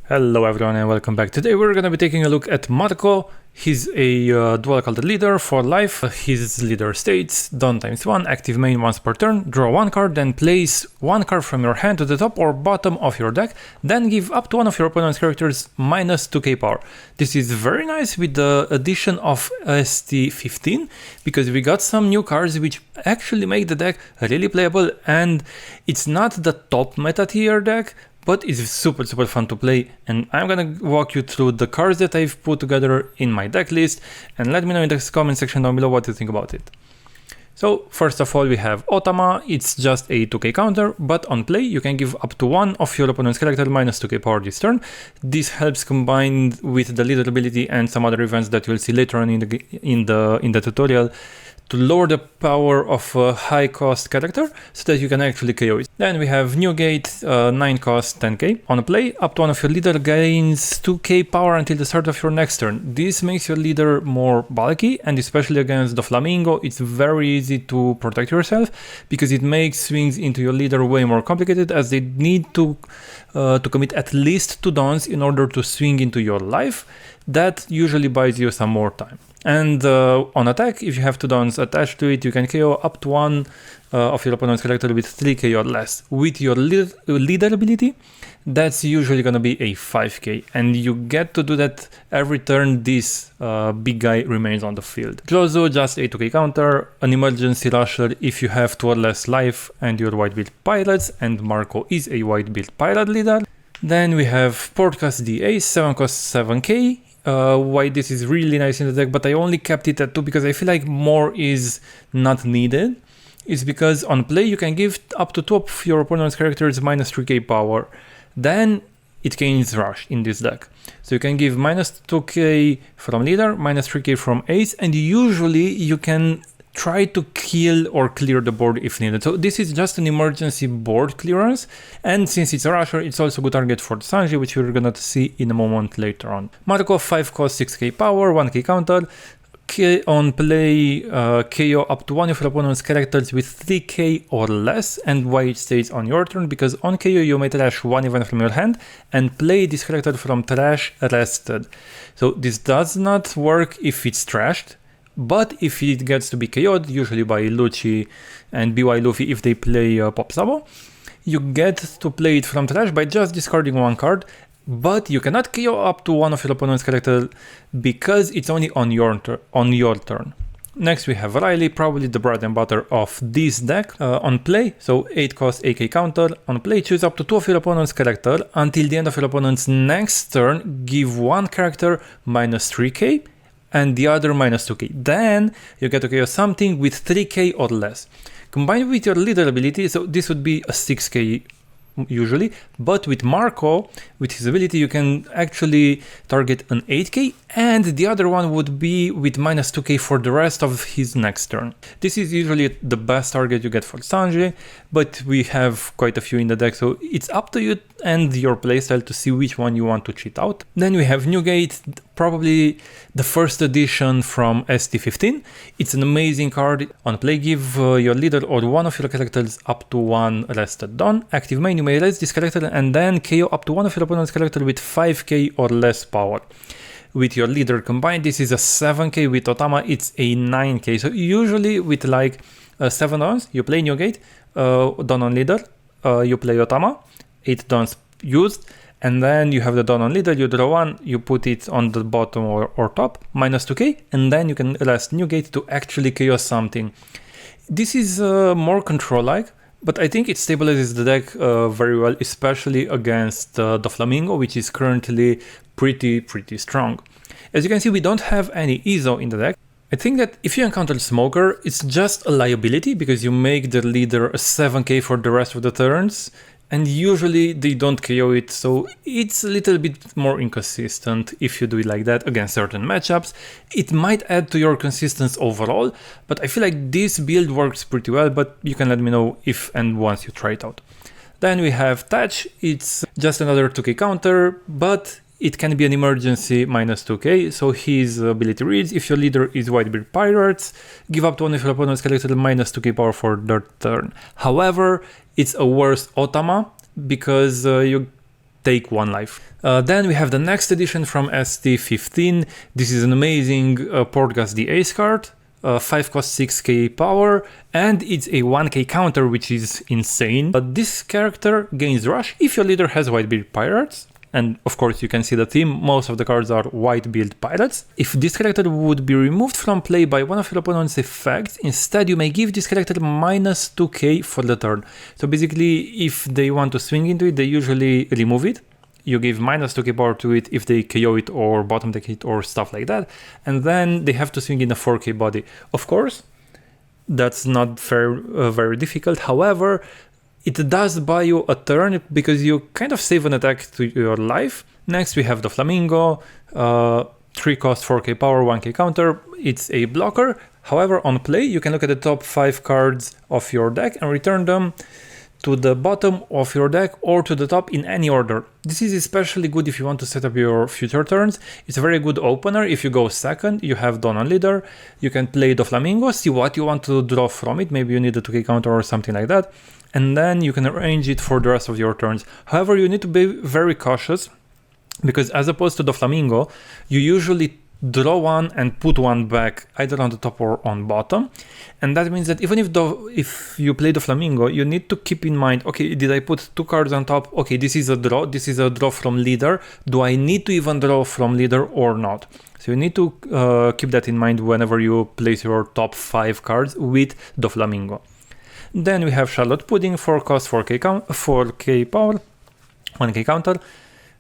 Hello everyone and welcome back. Today we're gonna be taking a look at Marco. He's a dual carded leader for life. His leader states, Dawn ×1, active main once per turn, draw one card, then place one card from your hand to the top or bottom of your deck, then give up to one of your opponent's characters minus 2k power. This is very nice with the addition of ST15, because we got some new cards which actually make the deck really playable, and it's not the top meta tier deck, but it's super fun to play, and I'm gonna walk you through the cards that I've put together in my deck list, and let me know in the comment section down below what you think about it. So first of all we have Otama. It's just a 2k counter, but on play you can give up to one of your opponent's character minus 2k power this turn. This helps combined with the leader ability and some other events that you'll see later on in the tutorial to lower the power of a high cost character so that you can actually KO it. Then we have Newgate, 9 cost 10k. On play, up to one of your leader gains 2k power until the start of your next turn. This makes your leader more bulky, and especially against the Flamingo it's very easy to protect yourself, because it makes swings into your leader way more complicated, as they need to commit at least 2 dawns in order to swing into your life. That usually buys you some more time. And on attack, if you have 2 dawns attached to it, you can KO up to one of your opponent's character with 3k or less. With your leader ability, that's usually gonna be a 5k, and you get to do that every turn this big guy remains on the field. Jozo, just a 2k counter, an emergency rusher if you have 2 or less life and you're white build pirates, and Marco is a white build pirate leader. Then we have Podcast the Ace, 7 cost 7k. Why this is really nice in the deck, but I only kept it at 2 because I feel like more is not needed, is because on play you can give up to 2 of your opponent's characters minus 3k power. Then it gains rush in this deck. So you can give minus 2k from leader, minus 3k from ace, and usually you can try to kill or clear the board if needed. So this is just an emergency board clearance, and since it's a rusher, it's also a good target for Sanji, which we're gonna see in a moment later on. Marco, 5 cost 6k power, 1k counter. On play, KO up to one of your opponent's characters with 3k or less, and why it stays on your turn, because on KO you may trash one event from your hand and play this character from trash rested. So this does not work if it's trashed, but if it gets to be KO'd, usually by Lucci and BY Luffy if they play Pop Sabo, you get to play it from trash by just discarding one card, but you cannot KO up to one of your opponent's character because it's only on your turn. Next we have Riley, probably the bread and butter of this deck. On play, so 8 cost 8k counter. On play, choose up to 2 of your opponent's character. Until the end of your opponent's next turn, give one character minus 3k and the other minus 2k. Then you get to KO something with 3k or less. Combined with your leader ability, so this would be a 6k usually, but with Marco, with his ability, you can actually target an 8k, and the other one would be with minus 2k for the rest of his next turn. This is usually the best target you get for Sanji, but we have quite a few in the deck, so it's up to you and your playstyle to see which one you want to cheat out. Then we have Newgate, probably the first edition from ST15. It's an amazing card. On play, give your leader or one of your characters up to one rested Dawn. Active main, you may rest this character and then KO up to one of your opponent's character with 5k or less power. With your leader combined, this is a 7k. With Otama, it's a 9k. So usually with like 7 dawns, you play Newgate, Dawn on leader, you play Otama, 8 dawns used, and then you have the Dawn on leader, you draw one, you put it on the bottom or top, minus 2k, and then you can rest Newgate to actually KO something. This is more control-like, but I think it stabilizes the deck very well, especially against the Flamingo, which is currently pretty strong. As you can see, we don't have any EZO in the deck. I think that if you encounter Smoker, it's just a liability, because you make the leader a 7k for the rest of the turns, and usually they don't KO it, so it's a little bit more inconsistent if you do it like that against certain matchups. It might add to your consistency overall, but I feel like this build works pretty well, but you can let me know if and once you try it out. Then we have Touch. It's just another 2k counter, but it can be an emergency minus 2k, so his ability reads, if your leader is Whitebeard Pirates, give up to one of your opponent's character minus 2k power for their turn. However, it's a worse Otama, because you take 1 life. Then we have the next edition from ST15. This is an amazing Portgas the Ace card. 5 cost 6k power, and it's a 1k counter, which is insane. But this character gains rush if your leader has Whitebeard Pirates. And of course you can see the theme, most of the cards are Whitebeard Pirates. If this character would be removed from play by one of your opponent's effects, instead you may give this character minus 2k for the turn. So basically, if they want to swing into it, they usually remove it. You give minus 2k power to it if they KO it or bottom deck it or stuff like that. And then they have to swing in a 4k body. Of course, that's not very difficult. However, it does buy you a turn because you kind of save an attack to your life. Next we have the Flamingo, 3 cost 4k power, 1k counter. It's a blocker. However, on play you can look at the top 5 cards of your deck and return them to the bottom of your deck or to the top in any order. This is especially good if you want to set up your future turns. It's a very good opener. If you go second, you have Dawn on leader. You can play the Flamingo, see what you want to draw from it. Maybe you need a 2k counter or something like that. And then you can arrange it for the rest of your turns. However, you need to be very cautious because as opposed to the Flamingo, you usually draw one and put one back either on the top or on bottom. And that means that even if you play the Flamingo, you need to keep in mind, okay, did I put 2 cards on top? Okay, this is a draw from leader. Do I need to even draw from leader or not? So you need to keep that in mind whenever you place your top 5 cards with the Flamingo. Then we have Charlotte Pudding, 4 cost 4k power, 1k counter.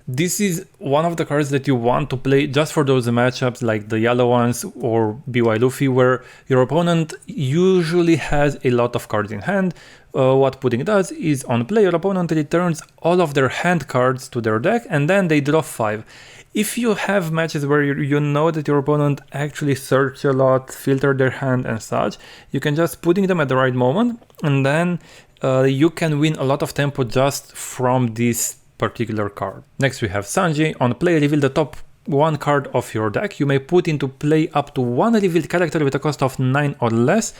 This is one of the cards that you want to play just for those matchups like the yellow ones or BY Luffy, where your opponent usually has a lot of cards in hand. What Pudding does is on play, your opponent returns all of their hand cards to their deck and then they draw 5. If you have matches where you know that your opponent actually search a lot, filter their hand and such, you can just Pudding them at the right moment and then you can win a lot of tempo just from this particular card. Next we have Sanji. On play, reveal the top 1 card of your deck. You may put into play up to 1 revealed character with a cost of 9 or less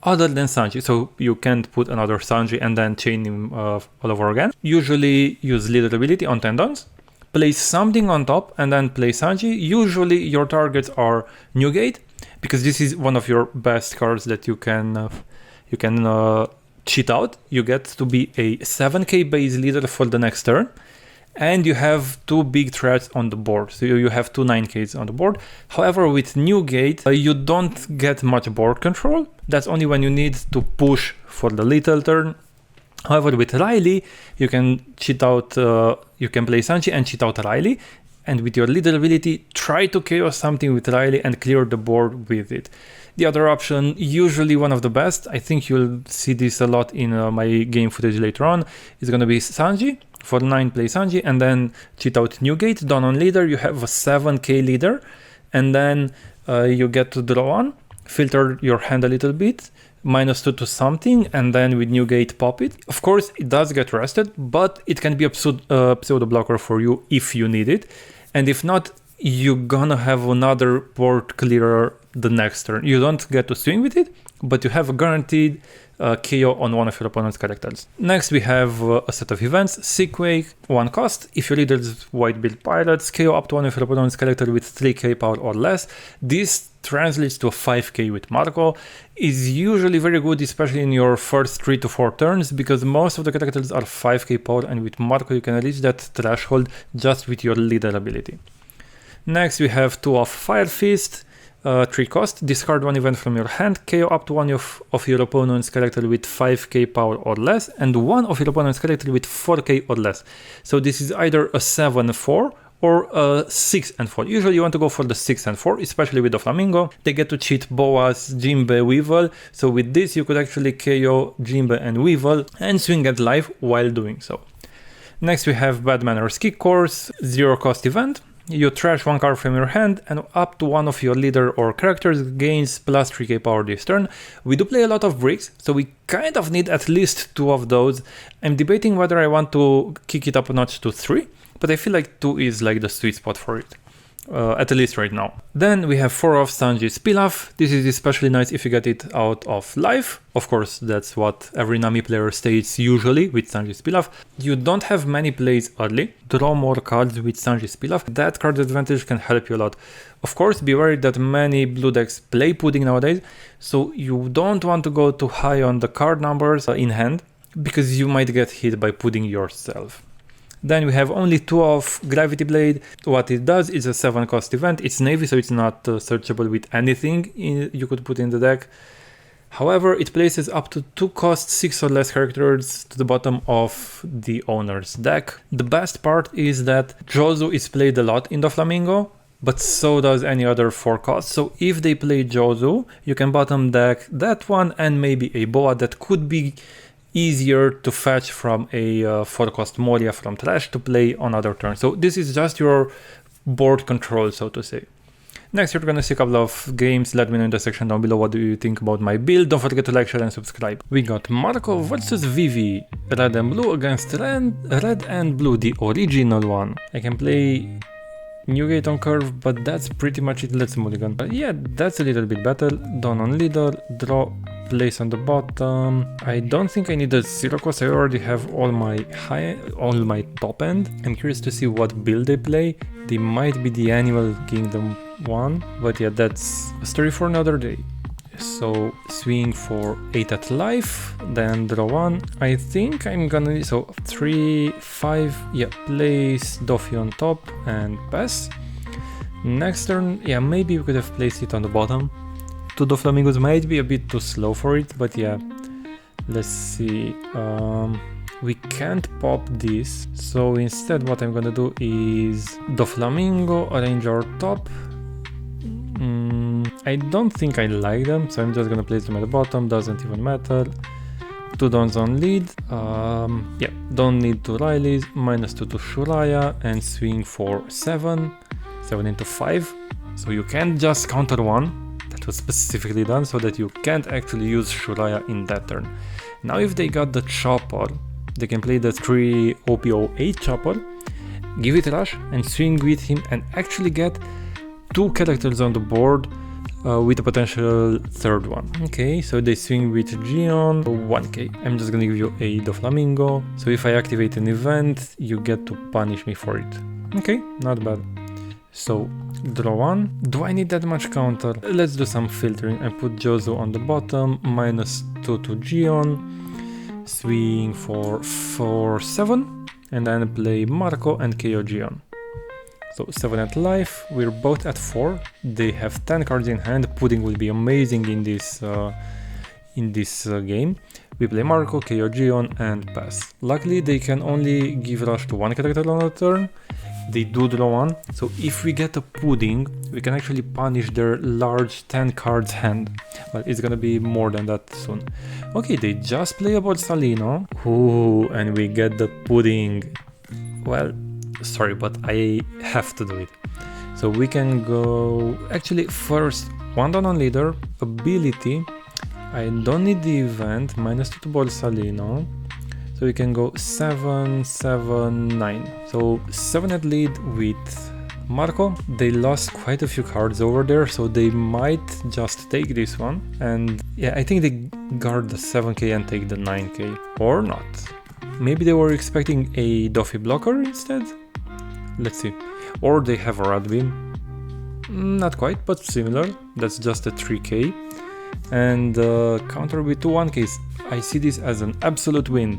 other than Sanji. So you can't put another Sanji and then chain him all over again. Usually use leader ability on Tendons. Place something on top and then play Sanji. Usually your targets are Newgate because this is one of your best cards that you can cheat out. You get to be a 7k base leader for the next turn. And you have 2 big threats on the board. So you have 2 9Ks on the board. However, with Newgate, you don't get much board control. That's only when you need to push for the little turn. However, with Riley, you can cheat out, you can play Sanji and cheat out Riley. And with your leader ability, try to KO something with Riley and clear the board with it. The other option, usually one of the best, I think you'll see this a lot in my game footage later on, is going to be Sanji. For 9, play Sanji and then cheat out Newgate. Dawn on leader, you have a 7k leader and then you get to draw 1, filter your hand a little bit, -2 to something, and then with Newgate pop it. Of course, it does get rested, but it can be a pseudo blocker for you if you need it. And if not, you're gonna have another board clearer the next turn. You don't get to swing with it, but you have a guaranteed KO on one of your opponent's characters. Next we have a set of events. Sequake, 1 cost. If your leader is Whitebeard Pirates, KO up to one of your opponent's character with 3k power or less. This translates to a 5k with Marco. Is usually very good, especially in your first 3 to 4 turns, because most of the characters are 5k power, and with Marco you can reach that threshold just with your leader ability. Next we have 2 of Fire Fist. 3 cost, discard 1 event from your hand, KO up to one of your opponent's character with 5k power or less, and one of your opponent's character with 4k or less. So this is either a 7-4 or a 6-4. Usually you want to go for the 6-4, especially with the Flamingo. They get to cheat Boas, Jinbe, Weevil, so with this you could actually KO Jinbe and Weevil and swing at life while doing so. Next we have Bad Manners Kick Course, 0 cost event. You trash 1 card from your hand and up to one of your leader or characters gains plus 3k power this turn. We do play a lot of bricks, so we kind of need at least 2 of those. I'm debating whether I want to kick it up a notch to 3, but I feel like 2 is like the sweet spot for it. at least right now. Then we have 4 of Sanji's Pilaf. This is especially nice if you get it out of life. Of course, that's what every Nami player states usually with Sanji's Pilaf. You don't have many plays early. Draw more cards with Sanji's Pilaf. That card advantage can help you a lot. Of course, be aware that many blue decks play Pudding nowadays, so you don't want to go too high on the card numbers in hand, because you might get hit by Pudding yourself. Then we have only 2 of Gravity Blade. What it does is a 7 cost event. It's navy, so it's not searchable with anything you could put in the deck. However, it places up to 2 cost 6 or less characters to the bottom of the owner's deck. The best part is that Jozu is played a lot in Doflamingo, but so does any other 4 cost. So if they play Jozu, you can bottom deck that one and maybe a Boa that could be easier to fetch from a 4 cost Moria from trash to play on other turns. So this is just your board control, so to say. Next, you're gonna see a couple of games. Let me know in the section down below what do you think about my build. Don't forget to like, share and subscribe. We got Marco versus Vivi. Red and blue against red and blue, the original one. I can play Newgate on curve, but that's pretty much it. Let's mulligan. But yeah, that's a little bit better. Dawn on leader, draw, place on the bottom. I don't think I need a 0 cost. I already have all my top end. I'm curious to see what build they play. They might be the Animal Kingdom one, but yeah, that's a story for another day. So swing for 8 at life, then draw 1. I think I'm gonna, so 3, 5, yeah, place Doffy on top and pass. Next turn, yeah, maybe we could have placed it on the bottom. 2 Doflamingos might be a bit too slow for it, but yeah, let's see. We can't pop this, so instead what I'm gonna do is Doflamingo, arrange our top. I don't think I like them, so I'm just gonna place them at the bottom, doesn't even matter. 2 Dons on lead, yeah, don't need 2 Rileys, -2 to Shuraya, and swing for 7 into 5. So you can't just counter 1, that was specifically done so that you can't actually use Shuraya in that turn. Now if they got the Chopper, they can play the 3 OP8 Chopper, give it rush, and swing with him and actually get 2 characters on the board with a potential 3rd one. Okay, so they swing with Gion, 1k. I'm just gonna give you a Doflamingo. So if I activate an event, you get to punish me for it. Okay, not bad. So draw 1. Do I need that much counter? Let's do some filtering. I put Jozu on the bottom, -2 to Gion, swing for 7, and then play Marco and KO Gion. So 7 at life, we're both at 4. They have 10 cards in hand. Pudding will be amazing in this game. We play Marco, KO Gion, and pass. Luckily, they can only give rush to 1 character on a turn. They do draw 1. So if we get a Pudding, we can actually punish their large 10 cards hand. But it's gonna be more than that soon. Okay, they just play a Borsalino. Ooh, and we get the Pudding. Well, sorry, but I have to do it. So we can go, actually first 1 down on leader, ability. I don't need the event, -2 to Borsalino. So we can go 7, 7, 9. So 7 at lead with Marco. They lost quite a few cards over there, so they might just take this one. And yeah, I think they guard the 7k and take the 9k. Or not. Maybe they were expecting a Doffy blocker instead? Let's see. Or they have a Rat Beam. Not quite, but similar. That's just a 3k. And counter with 2 1ks. I see this as an absolute win.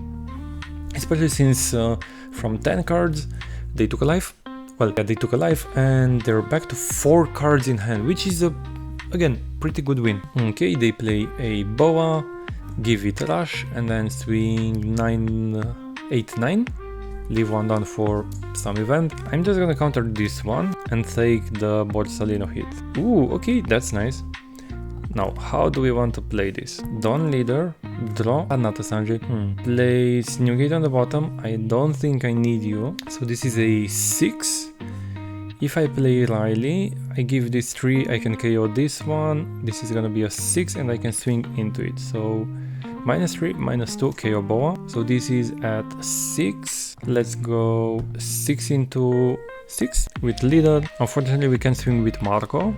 Especially since from 10 cards, they took a life. Well, yeah, they took a life and they're back to 4 cards in hand, which is again, pretty good win. Okay, they play a Boa, give it rush, and then swing 9, 8, 9. Leave 1 down for some event. I'm just gonna counter this one and take the Borsalino hit. Ooh, okay, that's nice. Now, how do we want to play this? Dawn leader, draw, not a Sanji. Place Newgate on the bottom. I don't think I need you. So this is a 6. If I play Riley, I give this 3, I can KO this one. This is gonna be a 6 and I can swing into it. So -3, -2, KO Boa. So this is at 6. Let's go 6 into 6 with leader. Unfortunately we can swing with Marco,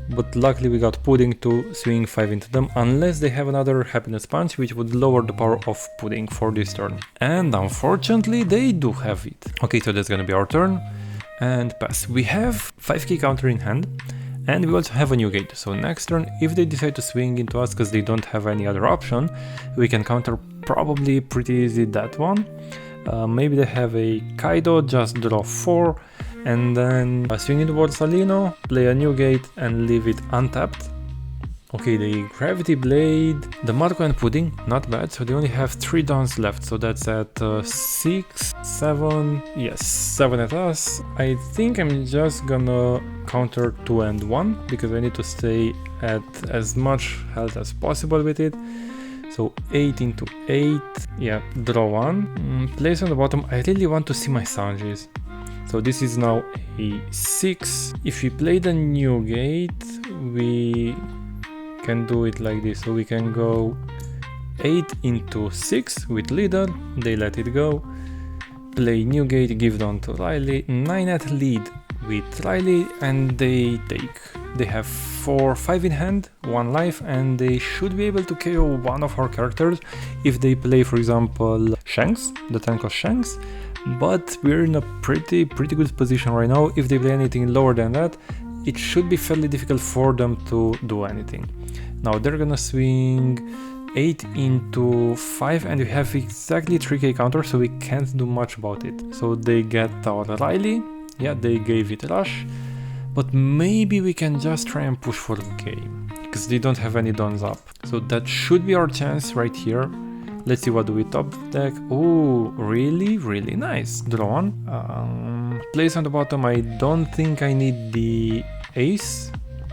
but luckily we got Pudding to swing 5 into them, unless they have another Happiness Punch, which would lower the power of Pudding for this turn. And unfortunately they do have it. Okay, so that's gonna be our turn. And pass. We have 5k counter in hand, and we also have a new gate. So next turn, if they decide to swing into us because they don't have any other option, we can counter probably pretty easy that one. Maybe they have a Kaido, just draw 4, and then swing into towards Salino, play a new gate and leave it untapped. Okay, the Gravity Blade, the Marco and Pudding, not bad, so they only have 3 downs left, so that's at 6, 7, yes, 7 at us. I think I'm just gonna counter 2 and 1, because I need to stay at as much health as possible with it. So 8 into 8, yeah, draw 1, place on the bottom. I really want to see my Sanjis. So this is now a 6. If we play the new gate, we can do it like this. So we can go 8 into 6 with leader, they let it go. Play new gate, give down to Riley, 9 at lead with Riley, and they take. They have 5 in hand, 1 life, and they should be able to KO one of our characters if they play, for example, Shanks, the tank of Shanks. But we're in a pretty good position right now. If they play anything lower than that, it should be fairly difficult for them to do anything. Now they're gonna swing 8 into 5, and we have exactly 3k counter, so we can't do much about it. So they get our Riley, yeah, they gave it rush, but maybe we can just try and push for the game, because they don't have any dons up. So that should be our chance right here. Let's see what do we top deck. Oh, really nice. Draw 1. Place on the bottom. I don't think I need the ace.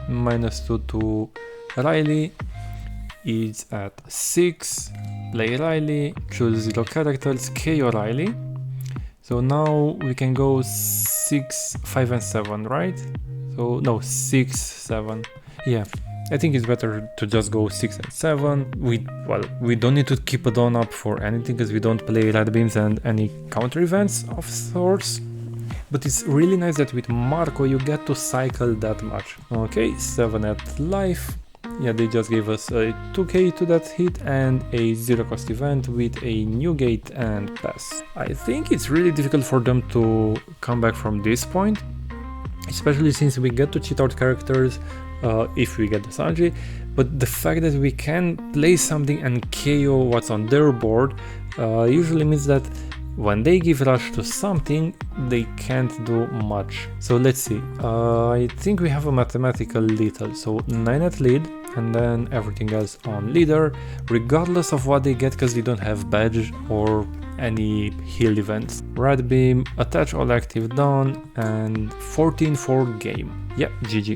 -2 to Riley. Is at 6. Play Riley. Choose 0 characters. KO Riley. So now we can go 6, 5 and 7, right? So no, 6, 7. Yeah, I think it's better to just go 6 and 7. We don't need to keep a Dawn up for anything, because we don't play Red Beams and any counter events of sorts. But it's really nice that with Marco you get to cycle that much. Okay, 7 at life. Yeah, they just gave us a 2k to that hit and a 0 cost event with a new gate and pass. I think it's really difficult for them to come back from this point, especially since we get to cheat out characters if we get the Sanji, but the fact that we can play something and KO what's on their board usually means that when they give rush to something, they can't do much. So let's see, I think we have a mathematical lethal, so 9 at lead, and then everything else on leader, regardless of what they get, because they don't have badge or any heal events. Red beam, attach all active done, and 14 for game. Yeah, GG.